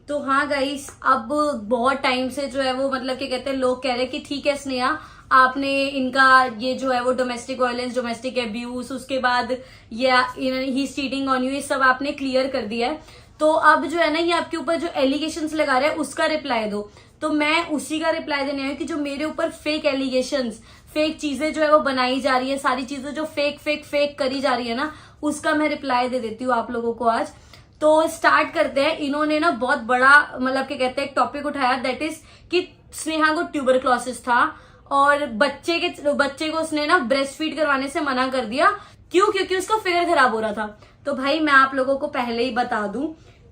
तो हाँ गाइस, अब बहुत टाइम से जो है वो मतलब क्या कहते हैं, लोग कह रहे हैं कि ठीक है स्नेहा, आपने इनका ये जो है वो डोमेस्टिक वायलेंस, डोमेस्टिक अब्यूज, उसके बाद ये ही चीटिंग ऑन यू, ये सब आपने क्लियर कर दिया है। तो अब जो है ना, ये आपके ऊपर जो एलिगेशंस लगा रहे हैं उसका रिप्लाई दो। तो मैं उसी का रिप्लाई देने आई हूँ कि जो मेरे ऊपर फेक एलिगेशंस, फेक चीजें जो है वो बनाई जा रही है, सारी चीजें जो फेक फेक फेक करी जा रही है ना, उसका मैं रिप्लाई दे देती हूँ आप लोगों को आज। तो स्टार्ट करते हैं। इन्होंने ना बहुत बड़ा मतलब क्या कहते हैं एक टॉपिक उठाया, दैट इज कि स्नेहा को ट्यूबरक्लोसिस था और बच्चे को उसने ना ब्रेस्ट फीड करवाने से मना कर दिया। क्यों? क्योंकि उसका फिगर खराब हो रहा था। तो भाई मैं आप लोगों को पहले ही बता दूं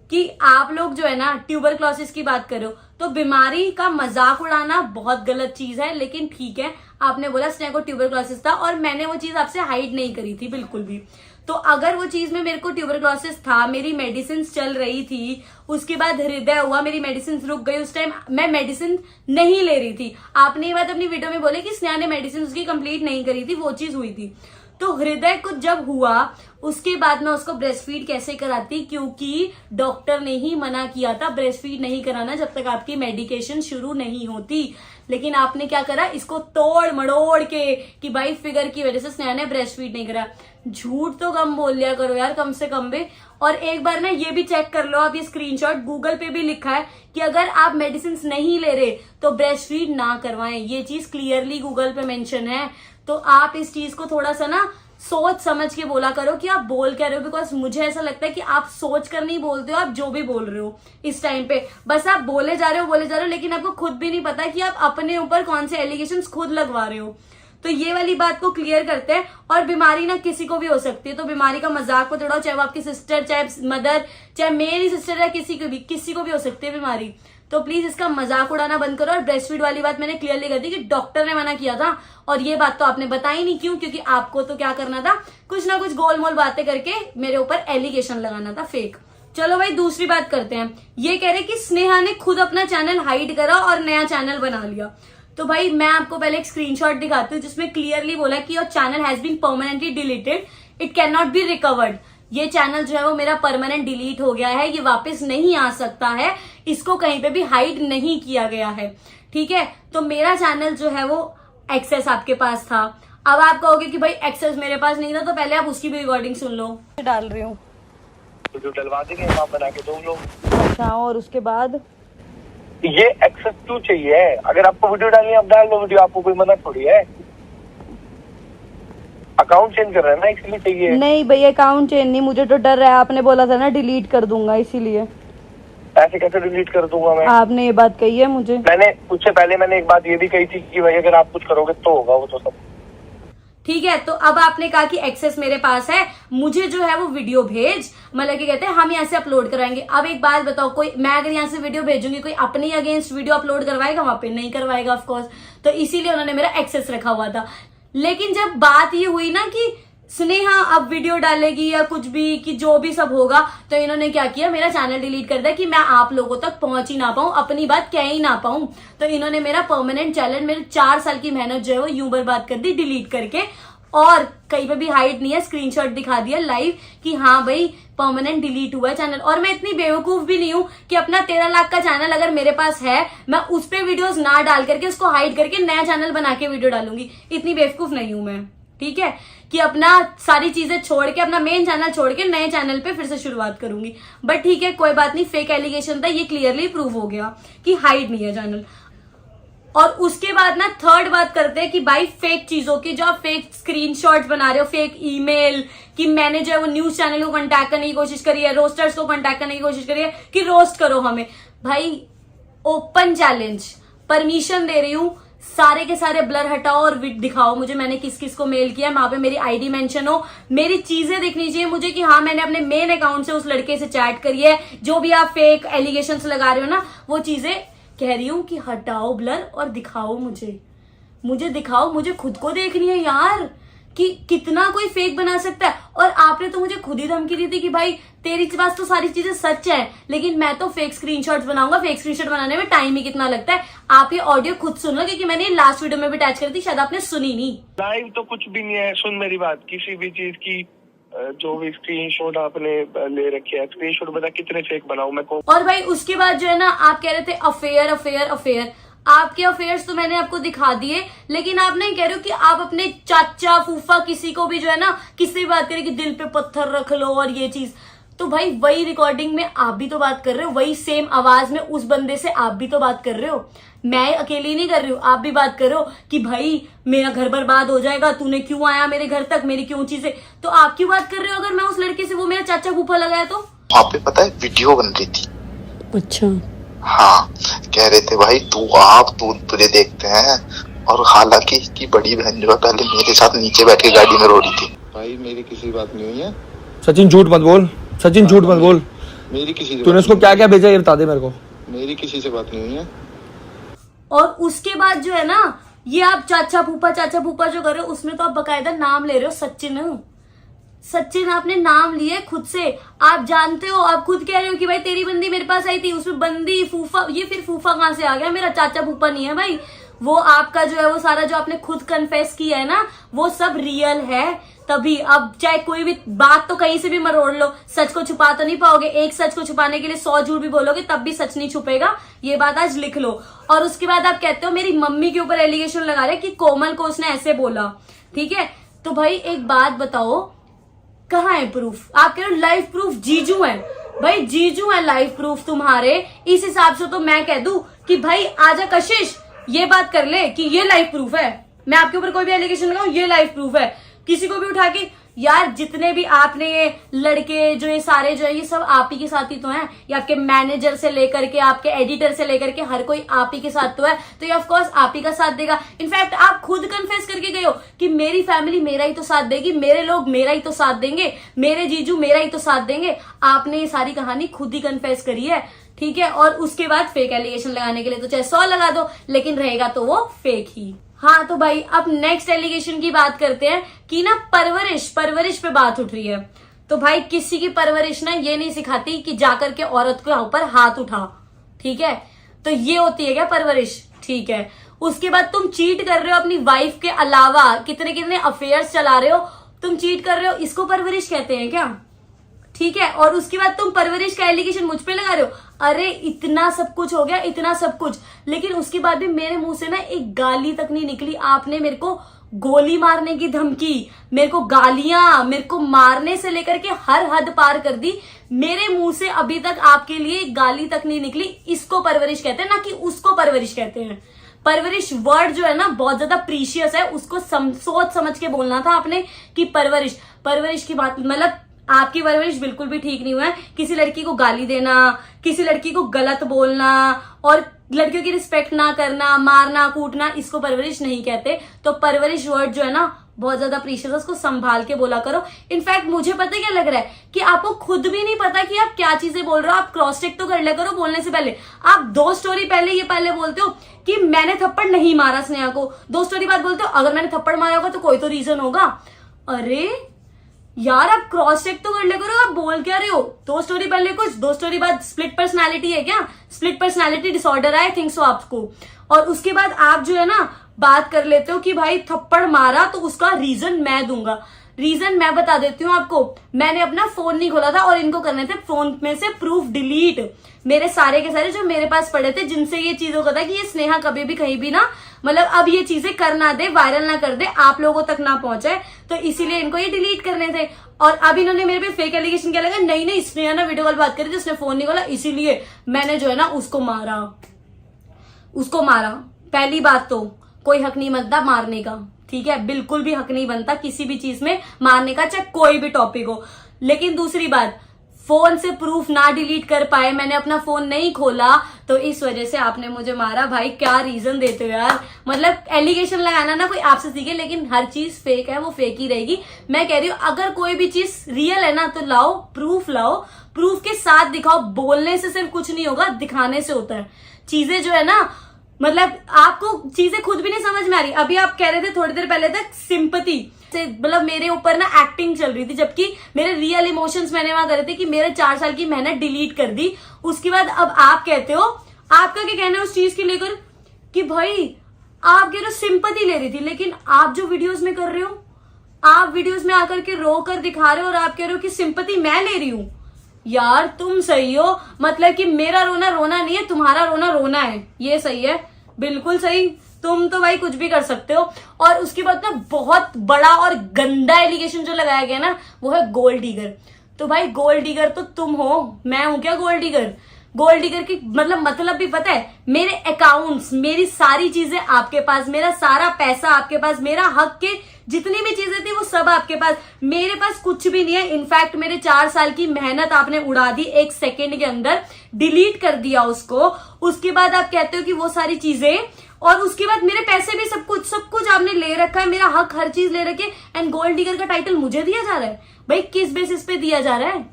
कि आप लोग जो है ना ट्यूबरक्लोसिस की बात करो तो बीमारी का मजाक उड़ाना बहुत गलत चीज है। लेकिन ठीक है, आपने बोला स्नेहा को ट्यूबरक्लोसिस था और मैंने वो चीज आपसे हाइड नहीं करी थी बिल्कुल भी। तो अगर वो चीज में मेरे को ट्यूबरक्लोसिस था, मेरी मेडिसिन चल रही थी, उसके बाद हृदय हुआ, मेरी मेडिसिन रुक गई, उस टाइम मैं मेडिसिन नहीं ले रही थी। आपने ये बात अपनी वीडियो में बोले कि स्नेहा ने मेडिसिन उसकी कंप्लीट नहीं करी थी, वो चीज हुई थी। तो हृदय कुछ जब हुआ उसके बाद मैं उसको ब्रेस्ट फीड कैसे कराती, क्योंकि डॉक्टर ने ही मना किया था ब्रेस्ट फीड नहीं कराना जब तक आपकी मेडिकेशन शुरू नहीं होती। लेकिन आपने क्या करा, इसको तोड़ मड़ोड़ के कि भाई फिगर की वजह से स्नेहा ने ब्रेस्ट फीड नहीं करा। झूठ तो कम बोल लिया करो यार, कम से कम भी। और एक बार ना ये भी चेक कर लो आप, ये स्क्रीनशॉट गूगल पे भी लिखा है कि अगर आप मेडिसिन नहीं ले रहे तो ब्रेस्ट फीड ना करवाएं, ये चीज क्लियरली गूगल पे मेंशन है। तो आप इस चीज को थोड़ा सा ना सोच समझ के बोला करो कि आप बोल क्या रहे हो, बिकॉज मुझे ऐसा लगता है कि आप सोच कर नहीं बोलते हो, आप जो भी बोल रहे हो इस टाइम पे बस आप बोले जा रहे हो, लेकिन आपको खुद भी नहीं पता कि आप अपने ऊपर कौन से एलिगेशंस खुद लगवा रहे हो। तो ये वाली बात को क्लियर करते हैं। और बीमारी ना किसी को भी हो सकती है, तो बीमारी का मजाक मत उड़ाओ, चाहे वो आपकी सिस्टर, चाहे मदर, चाहे मेरी सिस्टर है, किसी को भी हो सकती है बीमारी। तो प्लीज इसका मजाक उड़ाना बंद करो। और ब्रेस्ट फीड वाली बात मैंने क्लियरली कर दी कि डॉक्टर ने मना किया था, और ये बात तो आपने बताई नहीं। क्यों? क्योंकि आपको तो क्या करना था, कुछ ना कुछ गोल मोल बातें करके मेरे ऊपर एलिगेशन लगाना था फेक। चलो भाई दूसरी बात करते हैं। ये कह रहे कि स्नेहा ने खुद अपना चैनल हाइड करा और नया चैनल बना लिया। तो भाई मैं आपको पहले एक स्क्रीनशॉट दिखाती हूँ जिसमें क्लियरली बोला कि your channel has been permanently deleted, it can not be recovered. ये चैनल जो है वो मेरा परमानेंट डिलीट हो गया है, ये वापस नहीं आ सकता है, इसको कहीं पे भी हाइड नहीं किया गया है। ठीक है, तो मेरा चैनल जो है वो एक्सेस आपके पास था। अब आप कहोगे कि भाई एक्सेस मेरे पास नहीं था, तो पहले आप उसकी भी रिकॉर्डिंग सुन लो। डाल रही हूँ तो डलवा देंगे, आप बना के दो लोग। अच्छा, और उसके बाद ये एक्सेस क्यों चाहिए? अगर आपको वीडियो डालनी है आप डाल दो वीडियो, आपको कोई मना थोड़ी है। अकाउंट चेंज कर रहे हैं ना, इसलिए चाहिए। नहीं भैया अकाउंट चेंज नहीं, मुझे तो डर है, आपने बोला था ना डिलीट कर दूंगा, इसीलिए। ऐसे कैसे डिलीट कर दूंगा मैं? आपने ये बात कही है मुझे। मैंने उससे पहले मैंने एक बात ये भी कही थी कि भाई अगर आप कुछ करोगे तो होगा वो तो सब। ठीक है, तो अब आपने कहा कि एक्सेस मेरे पास है, मुझे जो है वो वीडियो भेज, मतलब कि कहते हैं हम यहाँ से अपलोड कराएंगे। अब एक बात बताओ, कोई मैं अगर यहाँ से वीडियो भेजूंगी, कोई अपने अगेंस्ट वीडियो अपलोड करवाएगा? वहां पे नहीं करवाएगा ऑफकोर्स। तो इसीलिए उन्होंने मेरा एक्सेस रखा हुआ था। लेकिन जब बात ये हुई ना कि स्नेहा अब वीडियो डालेगी या कुछ भी, कि जो भी सब होगा, तो इन्होंने क्या किया, मेरा चैनल डिलीट कर दिया कि मैं आप लोगों तक पहुंच ही ना पाऊं, अपनी बात कह ही ना पाऊं। तो इन्होंने मेरा परमानेंट चैनल, मेरे 4 साल की मेहनत जो है वो यूं बर्बाद कर दी डिलीट करके। और कहीं पे भी हाइड नहीं है, स्क्रीनशॉट दिखा दिया लाइव कि हाँ भाई परमानेंट डिलीट हुआ है चैनल। और मैं इतनी बेवकूफ भी नहीं हूं कि अपना 13 लाख का चैनल अगर मेरे पास है, मैं उस पे वीडियोस ना डाल करके उसको हाइड करके नया चैनल बना के वीडियो डालूंगी। इतनी बेवकूफ नहीं हूं मैं, ठीक है, कि अपना सारी चीजें छोड़ के, अपना मेन चैनल छोड़ के नए चैनल पे फिर से शुरुआत करूंगी। बट ठीक है, कोई बात नहीं, फेक एलिगेशन था, ये क्लियरली प्रूव हो गया कि हाइड नहीं है चैनल। और उसके बाद ना थर्ड बात करते हैं कि भाई फेक चीजों की, जो आप फेक स्क्रीनशॉट्स बना रहे हो, फेक ईमेल, कि मैंने जो है वो न्यूज चैनल को कांटेक्ट करने की कोशिश करी है, रोस्टर्स को कांटेक्ट करने की कोशिश करी है कि रोस्ट करो हमें। भाई ओपन चैलेंज, परमिशन दे रही हूं, सारे के सारे ब्लर हटाओ और दिखाओ मुझे मैंने किस किस को मेल किया, वहां पे मेरी आईडी मेंशन हो, मेरी चीजें दिखनी चाहिए मुझे कि हाँ मैंने अपने मेन अकाउंट से उस लड़के से चैट करी है। जो भी आप फेक एलिगेशंस लगा रहे हो ना, वो चीजें कह रही हूं कि हटाओ ब्लर और दिखाओ मुझे दिखाओ, मुझे खुद को देखनी है यार कि कितना कोई फेक बना सकता है। और आपने तो मुझे खुद ही धमकी दी थी कि भाई तेरी पास तो सारी चीजें सच है, लेकिन मैं तो फेक स्क्रीनशॉट्स बनाऊंगा, फेक स्क्रीनशॉट बनाने में टाइम ही कितना लगता है। आप ये ऑडियो खुद सुन लो, क्योंकि मैंने लास्ट वीडियो में भी अटैच करी थी, शायद आपने सुनी नहीं। लाइव तो कुछ भी नहीं है, सुन मेरी बात, किसी भी चीज की जो भी स्क्रीनशॉट आपने ले रखे हैं, स्क्रीनशॉट बता कितने फेक बनाऊं मैं को। और भाई उसके बाद जो है ना आप कह रहे थे अफेयर अफेयर अफेयर, आपके अफेयर्स तो मैंने आपको दिखा दिए, लेकिन आप नहीं कह रहे हो कि आप अपने चाचा फूफा किसी को भी जो है ना किसी भी बात करें कि दिल पे पत्थर रख लो और ये चीज। तो भाई वही रिकॉर्डिंग में आप भी तो बात कर रहे हो, वही सेम आवाज में उस बंदे से आप भी तो बात कर रहे हो, मैं अकेली नहीं कर रही हूँ, आप भी बात कर रहे हो कि भाई मेरा घर बर्बाद हो जाएगा, तूने क्यों आया मेरे घर तक, मेरी क्यों चीजें। तो आप क्यों बात कर रहे हो अगर मैं उस लड़के से वो मेरा चाचा फूफा लगाया तो? वहाँ पे पता है वीडियो बन रही थी। अच्छा हाँ, कह रहे थे भाई तू आप तुझे देखते हैं, और हालांकि कि बड़ी बहन जो है पहले मेरे साथ नीचे बैठ के गाड़ी में रो रही थी। भाई मेरी किसी बात नहीं हुई है। सचिन झूठ मत बोल, सचिन झूठ मत बोल। मेरी किसी से तूने उसको क्या क्या भेजा ये बता दे मेरे को। मेरी किसी से बात नहीं हुई है। और उसके बाद जो है ना ये आप चाचा फूफा जो कर रहे हो उसमें तो आप बकायदा नाम ले रहे हो सचिन। सचिन आपने नाम लिया है खुद से, आप जानते हो, आप खुद कह रहे हो कि भाई तेरी बंदी मेरे पास आई थी, उसमें बंदी फूफा, ये फिर फूफा कहां से आ गया, मेरा चाचा फूफा नहीं है भाई। वो आपका जो है वो सारा जो आपने खुद कन्फेस किया है ना वो सब रियल है। तभी अब चाहे कोई भी बात तो कहीं से भी मरोड़ लो, सच को छुपा तो नहीं पाओगे। एक सच को छुपाने के लिए 100 झूठ भी बोलोगे तब भी सच नहीं छुपेगा, ये बात आज लिख लो। और उसके बाद आप कहते हो मेरी मम्मी के ऊपर एलिगेशन लगा रहे कि कोमल को उसने ऐसे बोला, ठीक है। तो भाई एक बात बताओ, कहाँ है प्रूफ? आप कह रहे हो लाइव प्रूफ जीजू है, भाई जीजू है लाइव प्रूफ तुम्हारे। इस हिसाब से तो मैं कह दूं कि भाई आजा कशिश ये बात कर ले कि ये लाइव प्रूफ है, मैं आपके ऊपर कोई भी एलिगेशन लगाऊं ये लाइव प्रूफ है। किसी को भी उठा के, यार जितने भी आपने ये लड़के जो ये सारे जो है ये सब आप ही के साथ ही तो हैं, या आपके मैनेजर से लेकर के आपके एडिटर से लेकर के हर कोई आप ही के साथ तो है, तो ये ऑफ कोर्स आप ही का साथ देगा। इनफैक्ट आप खुद कन्फेस करके गए हो कि मेरी फैमिली मेरा ही तो साथ देगी, मेरे लोग मेरा ही तो साथ देंगे, मेरे जीजू मेरा ही तो साथ देंगे। आपने ये सारी कहानी खुद ही कन्फेस करी है, ठीक है। और उसके बाद फेक एलिगेशन लगाने के लिए तो चाहे 100 लगा दो, लेकिन रहेगा तो वो फेक ही। हाँ तो भाई अब नेक्स्ट एलिगेशन की बात करते हैं कि ना परवरिश पे बात उठ रही है। तो भाई किसी की परवरिश ना ये नहीं सिखाती कि जाकर के औरत के ऊपर हाथ उठा, ठीक है। तो ये होती है क्या परवरिश? ठीक है। उसके बाद तुम चीट कर रहे हो अपनी वाइफ के अलावा, कितने कितने अफेयर्स चला रहे हो, तुम चीट कर रहे हो, इसको परवरिश कहते हैं क्या? ठीक है। और उसके बाद तुम परवरिश का एलिगेशन मुझ पे लगा रहे हो। अरे इतना सब कुछ हो गया, इतना सब कुछ, लेकिन उसके बाद भी मेरे मुंह से ना एक गाली तक नहीं निकली। आपने मेरे को गोली मारने की धमकी, मेरे को गालियां, मेरे को मारने से लेकर के हर हद पार कर दी। मेरे मुंह से अभी तक आपके लिए गाली तक नहीं निकली। इसको परवरिश कहते हैं, ना कि उसको परवरिश कहते हैं। परवरिश वर्ड जो है ना बहुत ज्यादा प्रीशियस है, उसको सोच समझ के बोलना था आपने कि परवरिश की बात, मतलब आपकी परवरिश बिल्कुल भी ठीक नहीं हुआ है। किसी लड़की को गाली देना, किसी लड़की को गलत बोलना और लड़कियों की रिस्पेक्ट ना करना, मारना कूटना, इसको परवरिश नहीं कहते। तो परवरिश वर्ड जो है ना बहुत ज्यादा प्रीशियस है, उसको संभाल के बोला करो। इनफैक्ट मुझे पता क्या लग रहा है कि आपको खुद भी नहीं पता कि आप क्या चीजें बोल रहे हो। आप क्रॉस चेक तो कर लिया करो बोलने से पहले। आप 2 स्टोरी पहले बोलते हो कि मैंने थप्पड़ नहीं मारा स्नेहा को, 2 स्टोरी बाद बोलते हो अगर मैंने थप्पड़ मारा होगा तो कोई तो रीजन होगा। अरे यार आप क्रॉस चेक तो कर ले करो, आप बोल क्या रहे हो? 2 स्टोरी पहले कुछ, 2 स्टोरी बाद स्प्लिट पर्सनालिटी है क्या? Split personality disorder I think so आपको। और उसके बाद आप जो है ना बात कर लेते हो कि भाई थप्पड़ मारा तो उसका रीजन मैं दूंगा। रीजन मैं बता देती हूँ आपको। मैंने अपना फोन नहीं खोला था और इनको करने थे फोन में से प्रूफ डिलीट, मेरे सारे के सारे जो मेरे पास पड़े थे, जिनसे ये चीज होता था कि ये स्नेहा कभी भी कहीं भी ना, मतलब अब ये चीजें कर ना दे, वायरल ना कर दे, आप लोगों तक ना पहुंचे, तो इसीलिए इनको ये डिलीट करने थे। और अब इन्होंने मेरे पे फेक एलिगेशन क्या लगा, नहीं स्नेहा ना वीडियो कॉल बात करी थी, उसने फोन नहीं खोला, इसीलिए मैंने जो है ना उसको मारा। पहली बात तो कोई हक नहीं बनता मारने का, ठीक है, बिल्कुल भी हक नहीं बनता किसी भी चीज में मारने का, चाहे कोई भी टॉपिक हो। लेकिन दूसरी बात, फोन से प्रूफ ना डिलीट कर पाए, मैंने अपना फोन नहीं खोला तो इस वजह से आपने मुझे मारा। भाई क्या रीजन देते हो यार, मतलब एलिगेशन लगाना ना कोई आपसे सीखे, लेकिन हर चीज फेक है, वो फेक ही रहेगी। मैं कह रही हूँ अगर कोई भी चीज रियल है ना तो लाओ, प्रूफ के साथ दिखाओ। बोलने से सिर्फ कुछ नहीं होगा, दिखाने से होता है। चीजें जो है ना, मतलब आपको चीजें खुद भी नहीं समझ में आ रही। अभी आप कह रहे थे थोड़ी देर पहले तक सिंपैथी से, मतलब मेरे ऊपर ना एक्टिंग चल रही थी, जबकि मेरे रियल इमोशंस मैंने वहां करे थे कि मेरे 4 साल की मेहनत डिलीट कर दी। उसके बाद अब आप कहते हो, आपका क्या कहना है उस चीज के लेकर कि भाई आप कह रहे हो सिंपैथी ले रही थी, लेकिन आप जो वीडियोस में कर रहे हो आप वीडियोस में आकर के रो कर दिखा रहे हो और आप कह रहे हो कि सिंपैथी मैं ले रही हूं। यार तुम सही हो, मतलब कि मेरा रोना रोना नहीं है, तुम्हारा रोना रोना है, ये सही है, बिल्कुल सही। तुम तो भाई कुछ भी कर सकते हो। और उसके बाद ना बहुत बड़ा और गंदा एलिगेशन जो लगाया गया ना, वो है गोल्ड डिगर। तो भाई गोल्ड डिगर तो तुम हो, मैं हूं क्या गोल्ड डिगर? गोल्ड डिगर की मतलब भी पता है? मेरे अकाउंट्स, मेरी सारी चीजें आपके पास, मेरा सारा पैसा आपके पास, मेरा हक के जितनी भी चीजें थी वो सब आपके पास, मेरे पास कुछ भी नहीं है। इनफैक्ट मेरे 4 साल की मेहनत आपने उड़ा दी 1 सेकेंड के अंदर, डिलीट कर दिया उसको। उसके बाद आप कहते हो कि वो सारी चीजें, और उसके बाद मेरे पैसे भी सब कुछ आपने ले रखा है, मेरा हक हर चीज ले रखी है, एंड गोल्ड डिगर का टाइटल मुझे दिया जा रहा है। भाई किस बेसिस पे दिया जा रहा है?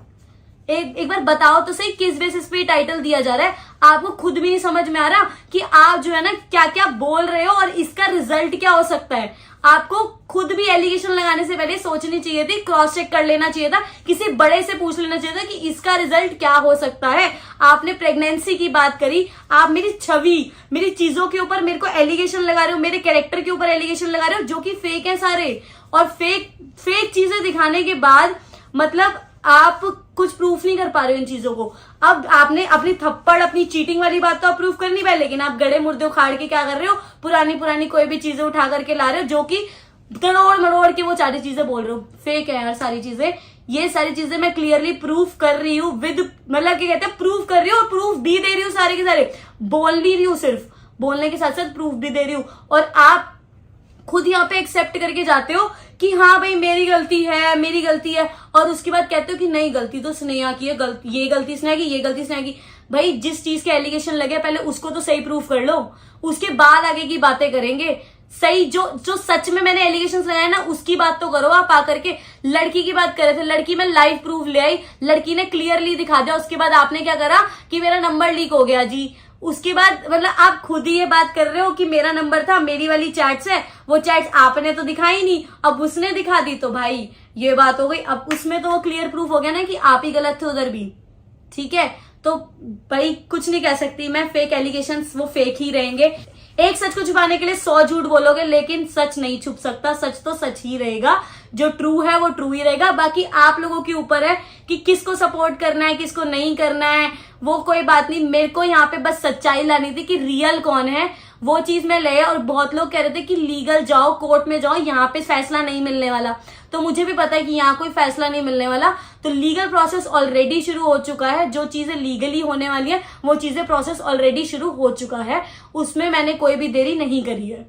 एक बार बताओ तो सही, किस बेसिस पे टाइटल दिया जा रहा है? आपको खुद भी नहीं समझ में आ रहा कि आप जो है ना क्या क्या बोल रहे हो और इसका रिजल्ट क्या हो सकता है। आपको खुद भी एलिगेशन लगाने से पहले सोचनी चाहिए थी, क्रॉस चेक कर लेना चाहिए था, किसी बड़े से पूछ लेना चाहिए था कि इसका रिजल्ट क्या हो सकता है। आपने प्रेगनेंसी की बात करी, आप मेरी छवि, मेरी चीजों के ऊपर मेरे को एलिगेशन लगा रहे हो, मेरे कैरेक्टर के ऊपर एलिगेशन लगा रहे हो जो कि फेक है सारे। और फेक चीजें दिखाने के बाद मतलब आप कुछ प्रूफ नहीं कर पा रहे हो इन चीजों को। अब आपने अपनी थप्पड़, अपनी चीटिंग वाली बात तो आप प्रूफ कर नहीं पाए, लेकिन आप गड़े मुर्दे उखाड़ के क्या कर रहे हो? पुरानी कोई भी चीजें उठा करके ला रहे हो, जो कि तड़ोड़ मड़ोड़ के वो सारी चीजें बोल रहे हो। फेक है यार सारी चीजें। ये सारी चीजें मैं क्लियरली प्रूफ कर रही हूँ, विद मतलब क्या कहते हैं, प्रूफ कर रही हूँ और प्रूफ भी दे रही हूँ सारे के सारे। बोल नहीं रही हूँ, सिर्फ बोलने के साथ साथ प्रूफ भी दे रही हूँ। और आप खुद यहाँ पे एक्सेप्ट करके जाते हो कि हाँ भाई मेरी गलती है, और उसके बाद कहते हो कि नहीं गलती तो स्नेहा की है, ये गलती स्नेहा की, ये गलती स्नेहा की। भाई जिस चीज के एलिगेशन लगे पहले उसको तो सही प्रूफ कर लो, उसके बाद आगे की बातें करेंगे। सही जो सच में मैंने एलिगेशन लगाया ना उसकी बात तो करो। आप आकर के लड़की की बात कर रहे थे, लड़की में लाइव प्रूफ ले आई, लड़की ने क्लियरली दिखा दिया। उसके बाद आपने क्या करा कि मेरा नंबर लीक हो गया जी। उसके बाद मतलब आप खुद ही ये बात कर रहे हो कि मेरा नंबर था, मेरी वाली चैट्स है, वो चैट्स आपने तो दिखाई नहीं, अब उसने दिखा दी, तो भाई ये बात हो गई। अब उसमें तो वो क्लियर प्रूफ हो गया ना कि आप ही गलत थे उधर भी, ठीक है। तो भाई कुछ नहीं कह सकती मैं, फेक एलिगेशंस वो फेक ही रहेंगे। एक सच को छुपाने के लिए 100 झूठ बोलोगे, लेकिन सच नहीं छुप सकता। सच तो सच ही रहेगा, जो ट्रू है वो ट्रू ही रहेगा। बाकी आप लोगों के ऊपर है कि किसको सपोर्ट करना है, किसको नहीं करना है, वो कोई बात नहीं। मेरे को यहाँ पे बस सच्चाई लानी थी कि रियल कौन है, वो चीज में ले। और बहुत लोग कह रहे थे कि लीगल जाओ, कोर्ट में जाओ, यहाँ पे फैसला नहीं मिलने वाला। तो मुझे भी पता है कि यहाँ कोई फैसला नहीं मिलने वाला। तो लीगल प्रोसेस ऑलरेडी शुरू हो चुका है, जो चीजें लीगली होने वाली है वो चीजें प्रोसेस ऑलरेडी शुरू हो चुका है, उसमें मैंने कोई भी देरी नहीं करी है।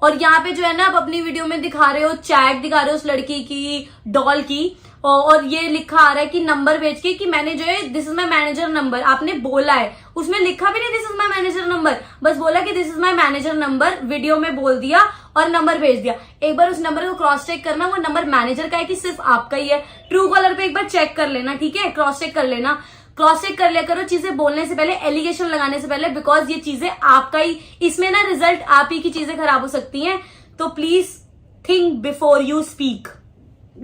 और यहाँ पे जो है ना आप अपनी वीडियो में दिखा रहे हो, चैट दिखा रहे हो उस लड़की की, डॉल की, और ये लिखा आ रहा है कि नंबर भेज के कि मैंने जो है this is my manager number, आपने बोला है, उसमें लिखा भी नहीं this is my manager number, बस बोला कि this is my manager number, video में बोल दिया और नंबर भेज दिया। एक बार उस नंबर को क्रॉस चेक करना, वो नंबर मैनेजर का है कि सिर्फ आपका ही है। ट्रू कॉलर पे एक बार चेक कर लेना, ठीक है, क्रॉस चेक कर लेना, क्रॉस चेक कर लिया करो चीजें बोलने से पहले, एलिगेशन लगाने से पहले, बिकॉज ये चीजें आपका ही, इसमें ना रिजल्ट आप ही की चीजें खराब हो सकती हैं। तो please think before you speak.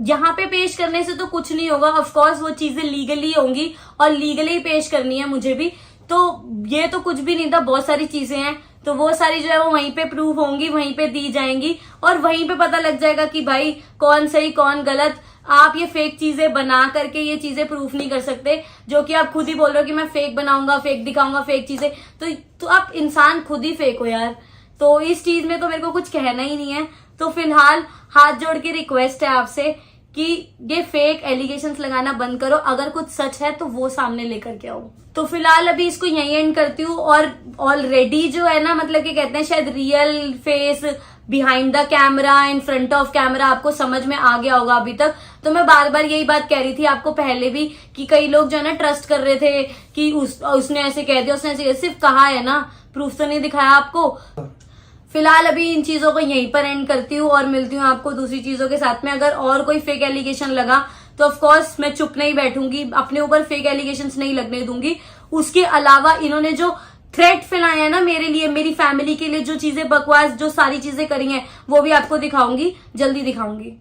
यहाँ पे पेश करने से तो कुछ नहीं होगा, ऑफकोर्स वो चीजें लीगली होंगी और लीगली पेश करनी है मुझे भी। तो ये तो कुछ भी नहीं था, बहुत सारी चीजें हैं, तो वो सारी जो है वो वहीं पे प्रूव होंगी, वहीं पे दी जाएंगी और वहीं पे पता लग जाएगा कि भाई कौन सही कौन गलत। आप ये फेक चीजें बना करके ये चीजें प्रूफ नहीं कर सकते, जो कि आप खुद ही बोल रहे हो कि मैं फेक बनाऊंगा, फेक दिखाऊंगा, फेक चीजें। तो आप इंसान खुद ही फेक हो यार। तो इस चीज में तो मेरे को कुछ कहना ही नहीं है। तो फिलहाल हाथ जोड़ के रिक्वेस्ट है आपसे कि ये फेक एलिगेशंस लगाना बंद करो, अगर कुछ सच है तो वो सामने लेकर के आओ। तो फिलहाल अभी इसको यहीं एंड करती हूँ। और ऑलरेडी जो है ना, मतलब कि कहते हैं शायद real face behind the camera, in front of camera आपको समझ में आ गया होगा अभी तक। तो मैं बार बार यही बात कह रही थी आपको पहले भी कि कई लोग जो है ना ट्रस्ट कर रहे थे कि उसने ऐसे कह दिया, उसने ऐसे, सिर्फ कहा है ना, प्रूफ तो नहीं दिखाया आपको। फिलहाल अभी इन चीजों को यहीं पर एंड करती हूँ और मिलती हूँ आपको दूसरी चीजों के साथ में। अगर और कोई फेक एलिगेशन लगा तो ऑफ कोर्स मैं चुप नहीं बैठूंगी, अपने ऊपर फेक एलिगेशंस नहीं लगने दूंगी। उसके अलावा इन्होंने जो थ्रेट फैलाया है ना मेरे लिए, मेरी फैमिली के लिए, जो चीजें बकवास, जो सारी चीजें करी हैं, वो भी आपको दिखाऊंगी, जल्दी दिखाऊंगी।